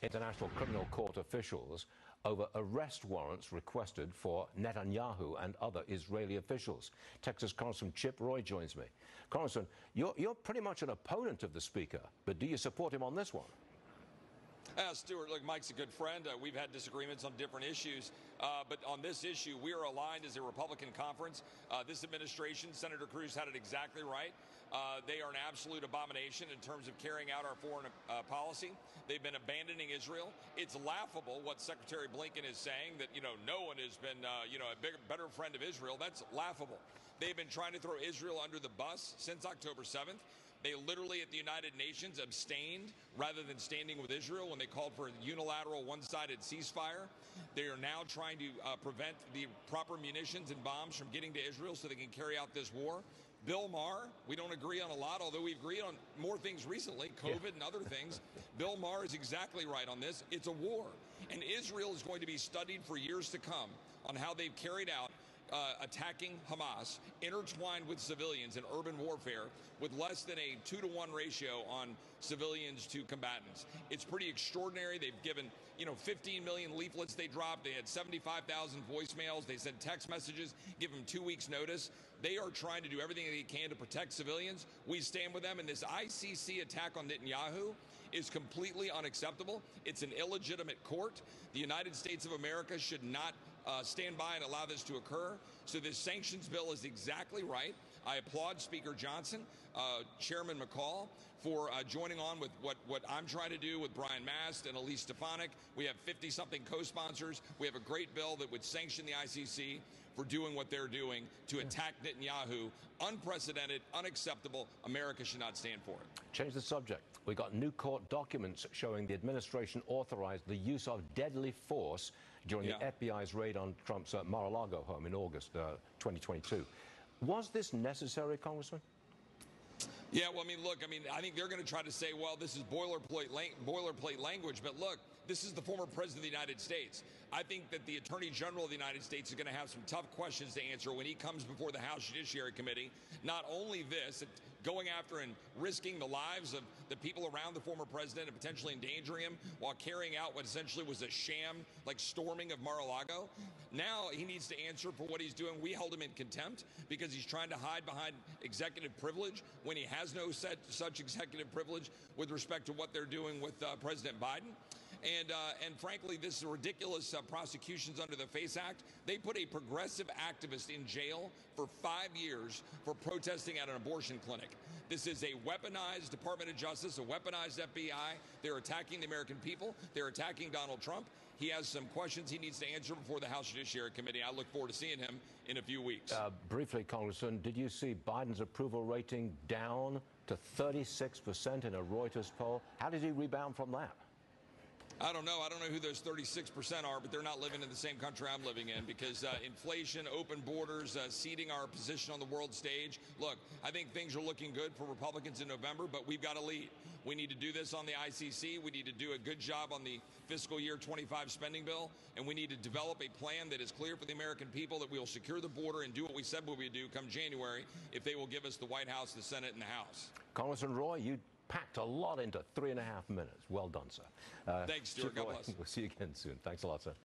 International Criminal Court officials over arrest warrants requested for Netanyahu and other Israeli officials. Texas Congressman Chip Roy joins me. Congressman, you're pretty much an opponent of the Speaker, but do you support him on this one? Stuart, look, Mike's a good friend. We've had disagreements on different issues, but on this issue, we are aligned as a Republican conference. This administration, Senator Cruz had it exactly right. They are an absolute abomination in terms of carrying out our foreign policy. They've been abandoning Israel. It's laughable what Secretary Blinken is saying, that, no one has been, a better friend of Israel. That's laughable. They've been trying to throw Israel under the bus since October 7th. They literally at the United Nations abstained rather than standing with Israel when they called for a unilateral one-sided ceasefire. They are now trying to prevent the proper munitions and bombs from getting to Israel so they can carry out this war. Bill Maher, we don't agree on a lot, although we've agreed on more things recently, COVID and other things. Bill Maher is exactly right on this. It's a war. And Israel is going to be studied for years to come on how they've carried out attacking Hamas, intertwined with civilians in urban warfare, with less than a 2-to-1 ratio on civilians to combatants. It's pretty extraordinary. They've given, 15 million leaflets they dropped. They had 75,000 voicemails. They sent text messages, give them 2 weeks notice. They are trying to do everything they can to protect civilians. We stand with them. And this ICC attack on Netanyahu is completely unacceptable. It's an illegitimate court. The United States of America should not stand by and allow this to occur. So this sanctions bill is exactly right. I applaud Speaker Johnson, Chairman McCall, for joining on with what I'm trying to do with Brian Mast and Elise Stefanik. We have 50-something co-sponsors. We have a great bill that would sanction the ICC for doing what they're doing to attack Netanyahu. Unprecedented, unacceptable. America should not stand for it. Change the subject. We got new court documents showing the administration authorized the use of deadly force during the FBI's raid on Trump's Mar-a-Lago home in August 2022. Was this necessary, Congressman? Yeah, well, I think they're going to try to say, well, this is boilerplate language. But look, this is the former president of the United States. I think that the Attorney General of the United States is going to have some tough questions to answer when he comes before the House Judiciary Committee. Not only this, going after and risking the lives of the people around the former president and potentially endangering him while carrying out what essentially was a sham, like storming of Mar-a-Lago. Now he needs to answer for what he's doing. We held him in contempt because he's trying to hide behind executive privilege when he has no such executive privilege with respect to what they're doing with President Biden. And frankly, this is ridiculous prosecutions under the FACE Act. They put a progressive activist in jail for 5 years for protesting at an abortion clinic. This is a weaponized Department of Justice, a weaponized FBI. They're attacking the American people. They're attacking Donald Trump. He has some questions he needs to answer before the House Judiciary Committee. I look forward to seeing him in a few weeks. Briefly, Congressman, did you see Biden's approval rating down to 36% in a Reuters poll? How did he rebound from that? I don't know. I don't know who those 36% are, but they're not living in the same country I'm living in because inflation, open borders, ceding our position on the world stage. Look, I think things are looking good for Republicans in November, but we've got to lead. We need to do this on the ICC. We need to do a good job on the fiscal year 25 spending bill, and we need to develop a plan that is clear for the American people that we will secure the border and do what we said we would do come January if they will give us the White House, the Senate, and the House. Congressman Roy, you packed a lot into 3.5 minutes. Well done, sir. Thanks, Stuart. God bless. We'll see you again soon. Thanks a lot, sir.